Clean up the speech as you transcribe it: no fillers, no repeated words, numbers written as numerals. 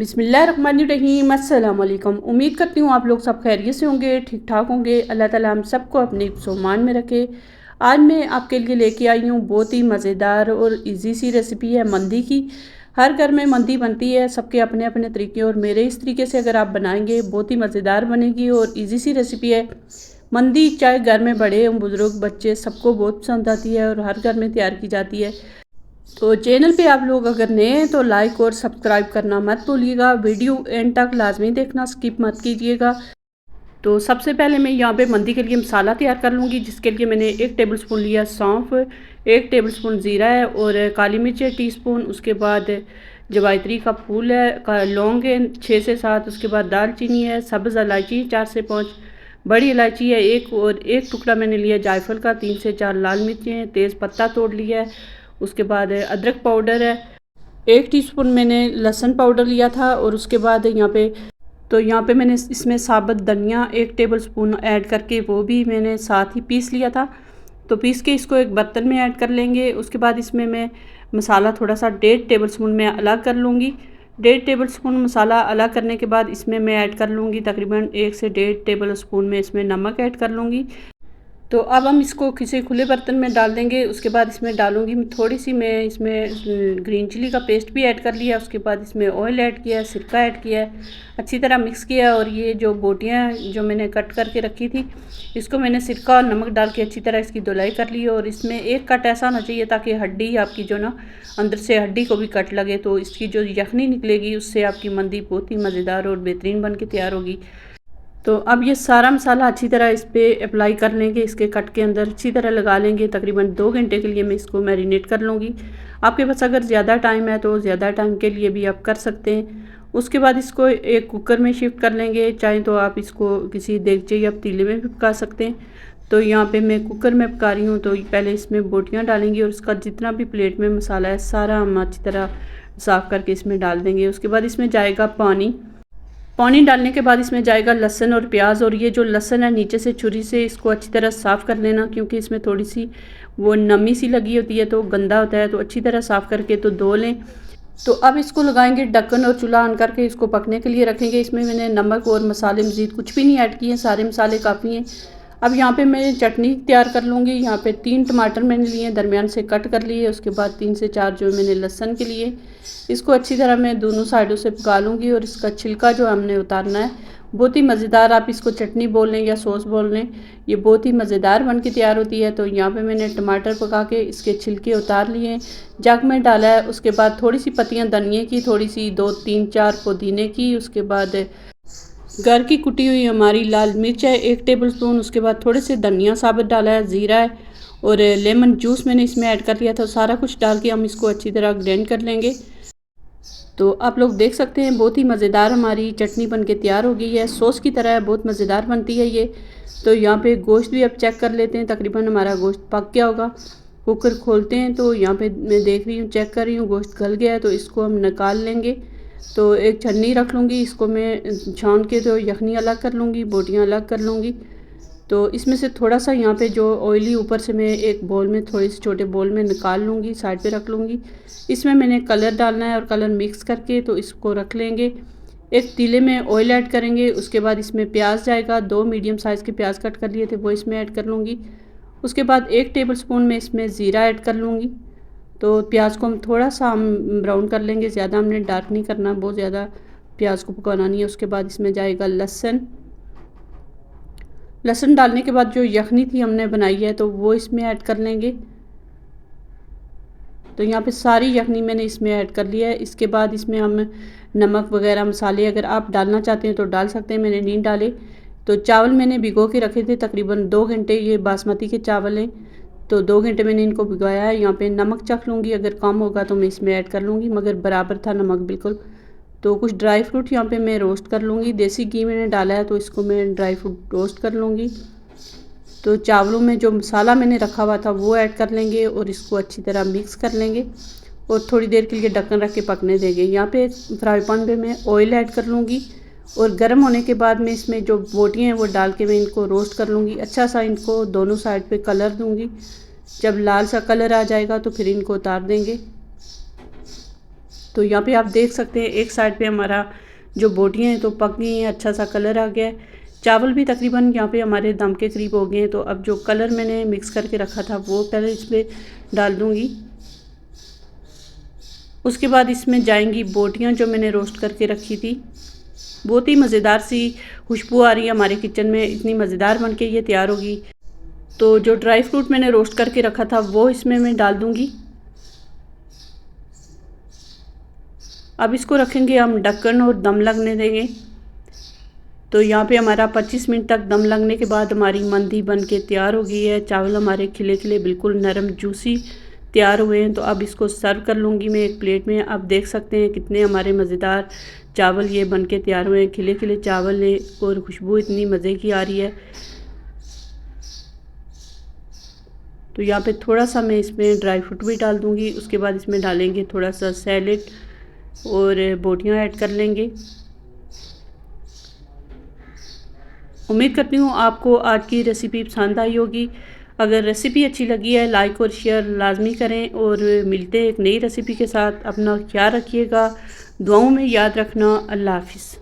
बिस्मिल्लाहिर्रहमानिर्रहीम। अस्सलाम वालेकुम। उम्मीद करती हूँ आप लोग सब खैरियत से होंगे, ठीक ठाक होंगे। अल्लाह ताला हम सबको अपने हिफ्ज़-ओ-मान में रखे। आज मैं आपके लिए लेके आई हूँ बहुत ही मज़ेदार और इजी सी रेसिपी है मंदी की। हर घर में मंदी बनती है, सबके अपने अपने तरीके, और मेरे इस तरीके से अगर आप बनाएंगे बहुत ही मज़ेदार बनेगी और इजी सी रेसिपी है मंदी। चाहे घर में बड़े हों, बुज़ुर्ग, बच्चे, सबको बहुत पसंद आती है और हर घर में तैयार की जाती है। तो चैनल पे आप लोग अगर नए हैं तो लाइक और सब्सक्राइब करना मत भूलिएगा। वीडियो एंड तक लाजमी देखना, स्किप मत कीजिएगा। तो सबसे पहले मैं यहाँ पे मंदी के लिए मसाला तैयार कर लूँगी, जिसके लिए मैंने 1 टेबलस्पून लिया सौंफ, 1 टेबलस्पून ज़ीरा है और काली मिर्च है टीस्पून। उसके बाद जवायत्री का फूल है, लौंग है 6 से 7, उसके बाद दालचीनी है, सब्ज़ इलायची 4 से 5, बड़ी इलायची है 1, और 1 टुकड़ा मैंने लिया जायफल का, 3 से 4 लाल मिर्चें हैं, तेज़ पत्ता तोड़ लिया है। उसके बाद अदरक पाउडर है, 1 टीस्पून मैंने लहसुन पाउडर लिया था। और उसके बाद यहाँ पे मैंने इसमें साबुत धनिया 1 टेबलस्पून ऐड करके वो भी मैंने साथ ही पीस लिया था। तो पीस के इसको एक बर्तन में ऐड कर लेंगे। उसके बाद इसमें मैं मसाला थोड़ा सा 1.5 टेबलस्पून में अलग कर लूँगी। 1.5 टेबलस्पून मसाला अलग करने के बाद इसमें मैं ऐड कर लूँगी तकरीबन 1 से 1.5 टेबलस्पून में इसमें नमक ऐड कर लूँगी। तो अब हम इसको किसी खुले बर्तन में डाल देंगे। उसके बाद इसमें डालूंगी थोड़ी सी, मैं इसमें ग्रीन चिली का पेस्ट भी ऐड कर लिया। उसके बाद इसमें ऑयल ऐड किया है, सिरका ऐड किया है, अच्छी तरह मिक्स किया। और ये जो बोटियाँ जो मैंने कट करके रखी थी, इसको मैंने सिरका और नमक डाल के अच्छी तरह इसकी धुलाई कर ली। और इसमें एक कट ऐसा होना चाहिए ताकि हड्डी आपकी जो ना अंदर से हड्डी को भी कट लगे, तो इसकी जो यखनी निकलेगी उससे आपकी मंदी बहुत ही मज़ेदार और बेहतरीन बन के तैयार होगी। तो अब ये सारा मसाला अच्छी तरह इस पर अप्लाई कर लेंगे, इसके कट के अंदर अच्छी तरह लगा लेंगे। तकरीबन 2 घंटे के लिए मैं इसको मैरिनेट कर लूँगी। आपके पास अगर ज़्यादा टाइम है तो ज़्यादा टाइम के लिए भी आप कर सकते हैं। उसके बाद इसको एक कुकर में शिफ्ट कर लेंगे, चाहे तो आप इसको किसी देगचे या पतीले में भी पका सकते हैं। तो यहाँ पे मैं कुकर में पका रही हूँ। तो पहले इसमें बोटियाँ डालेंगी और उसका जितना भी प्लेट में मसाला है सारा हम अच्छी तरह साफ़ करके इसमें डाल देंगे। उसके बाद इसमें जाएगा पानी डालने के बाद इसमें जाएगा लहसुन और प्याज। और ये जो लहसुन है नीचे से छुरी से इसको अच्छी तरह साफ़ कर लेना, क्योंकि इसमें थोड़ी सी वो नमी सी लगी होती है तो गंदा होता है। तो अच्छी तरह साफ़ करके तो धो लें। तो अब इसको लगाएंगे ढक्कन और चूल्हा ऑन करके इसको पकने के लिए रखेंगे। इसमें मैंने नमक और मसाले मज़ीद कुछ भी नहीं ऐड किए, सारे मसाले काफ़ी हैं। अब यहाँ पे मैं चटनी तैयार कर लूँगी। यहाँ पे 3 टमाटर मैंने लिए, दरमियान से कट कर लिए। उसके बाद 3 से 4 जो मैंने लहसुन के लिए, इसको अच्छी तरह मैं दोनों साइडों से पका लूँगी। और इसका छिलका जो हमने उतारना है, बहुत ही मज़ेदार, आप इसको चटनी बोल लें या सॉस बोल लें, ये बहुत ही मज़ेदार बन के तैयार होती है। तो यहाँ पे मैंने टमाटर पका के इसके छिलके उतार लिए, जग में डाला है। उसके बाद थोड़ी सी पत्तियाँ धनिए की, थोड़ी सी 2, 3, 4 पुदीने की। उसके बाद घर की कुटी हुई हमारी लाल मिर्च है 1 टेबलस्पून। उसके बाद थोड़े से धनिया साबुत डाला है, ज़ीरा है और लेमन जूस मैंने इसमें ऐड कर लिया था। सारा कुछ डाल के हम इसको अच्छी तरह ग्राइंड कर लेंगे। तो आप लोग देख सकते हैं बहुत ही मज़ेदार हमारी चटनी बन के तैयार हो गई है, सॉस की तरह है, बहुत मज़ेदार बनती है ये। तो यहाँ पे गोश्त भी अब चेक कर लेते हैं, तकरीबन हमारा गोश्त पक गया होगा। कुकर खोलते हैं तो यहाँ पे मैं देख रही हूँ, चेक कर रही हूँ, गोश्त गल गया है। तो इसको हम निकाल लेंगे। तो एक छन्नी रख लूँगी, इसको मैं छान के तो यखनी अलग कर लूँगी, बोटियाँ अलग कर लूँगी। तो इसमें से थोड़ा सा यहाँ पे जो ऑयली ऊपर से मैं एक बोल में, थोड़े से छोटे बोल में निकाल लूँगी, साइड पे रख लूँगी। इसमें मैंने कलर डालना है और कलर मिक्स करके तो इसको रख लेंगे। एक पतीले में ऑयल ऐड करेंगे। उसके बाद इसमें प्याज जाएगा, 2 मीडियम साइज़ के प्याज कट कर लिए थे वो इसमें ऐड कर लूँगी। उसके बाद 1 टेबलस्पून में इसमें ज़ीरा ऐड कर लूँगी। तो प्याज को हम थोड़ा सा ब्राउन कर लेंगे, ज़्यादा हमने डार्क नहीं करना, बहुत ज़्यादा प्याज को पकाना नहीं है। उसके बाद इसमें जाएगा लहसुन डालने के बाद जो यखनी थी हमने बनाई है तो वो इसमें ऐड कर लेंगे। तो यहाँ पे सारी यखनी मैंने इसमें ऐड कर लिया है। इसके बाद इसमें हम नमक वगैरह मसाले अगर आप डालना चाहते हैं तो डाल सकते हैं, मैंने नहीं डाले। तो चावल मैंने भिगो के रखे थे तकरीबन 2 घंटे, ये बासमती के चावल हैं तो 2 घंटे मैंने इनको भिगोया है। यहाँ पे नमक चख लूँगी, अगर कम होगा तो मैं इसमें ऐड कर लूँगी, मगर बराबर था नमक बिल्कुल। तो कुछ ड्राई फ्रूट यहाँ पे मैं रोस्ट कर लूँगी, देसी घी मैंने डाला है तो इसको मैं ड्राई फ्रूट रोस्ट कर लूँगी। तो चावलों में जो मसाला मैंने रखा हुआ था वो ऐड कर लेंगे और इसको अच्छी तरह मिक्स कर लेंगे और थोड़ी देर के लिए ढक्कन रख के पकने देंगे। यहाँ पे फ्राई पैन पे मैं ऑयल ऐड कर लूँगी और गर्म होने के बाद मैं इसमें जो बोटियाँ हैं वो डाल के मैं इनको रोस्ट कर लूँगी। अच्छा सा इनको दोनों साइड पे कलर दूँगी, जब लाल सा कलर आ जाएगा तो फिर इनको उतार देंगे। तो यहाँ पे आप देख सकते हैं एक साइड पे हमारा जो बोटियाँ हैं तो पक गई हैं, अच्छा सा कलर आ गया है। चावल भी तकरीबन यहाँ पे हमारे दम के करीब हो गए हैं। तो अब जो कलर मैंने मिक्स करके रखा था वो पहले इसमें डाल दूँगी। उसके बाद इसमें जाएंगी बोटियाँ जो मैंने रोस्ट करके रखी थी। बहुत ही मज़ेदार सी खुशबू आ रही है हमारे किचन में, इतनी मज़ेदार बन के ये तैयार होगी। तो जो ड्राई फ्रूट मैंने रोस्ट करके रखा था वो इसमें मैं डाल दूँगी। अब इसको रखेंगे हम ढक्कन और दम लगने देंगे। तो यहाँ पे हमारा 25 मिनट तक दम लगने के बाद हमारी मंदी बन के तैयार हो गई है। चावल हमारे खिले खिले बिल्कुल नरम जूसी तैयार हुए हैं। तो अब इसको सर्व कर लूँगी मैं एक प्लेट में। आप देख सकते हैं कितने हमारे मज़ेदार चावल ये बन के तैयार हुए हैं। खिले खिले चावल है और खुशबू इतनी मज़े की आ रही है। तो यहाँ पे थोड़ा सा मैं इसमें ड्राई फ्रूट भी डाल दूँगी। उसके बाद इसमें डालेंगे थोड़ा सा सैलेड और बोटियाँ ऐड कर लेंगे। उम्मीद करती हूँ आपको आज की रेसिपी पसंद आई होगी। अगर रेसिपी अच्छी लगी है लाइक और शेयर लाजमी करें और मिलते हैं एक नई रेसिपी के साथ। अपना ख्याल रखिएगा, दुआओं में याद रखना। अल्लाह हाफ़िज़।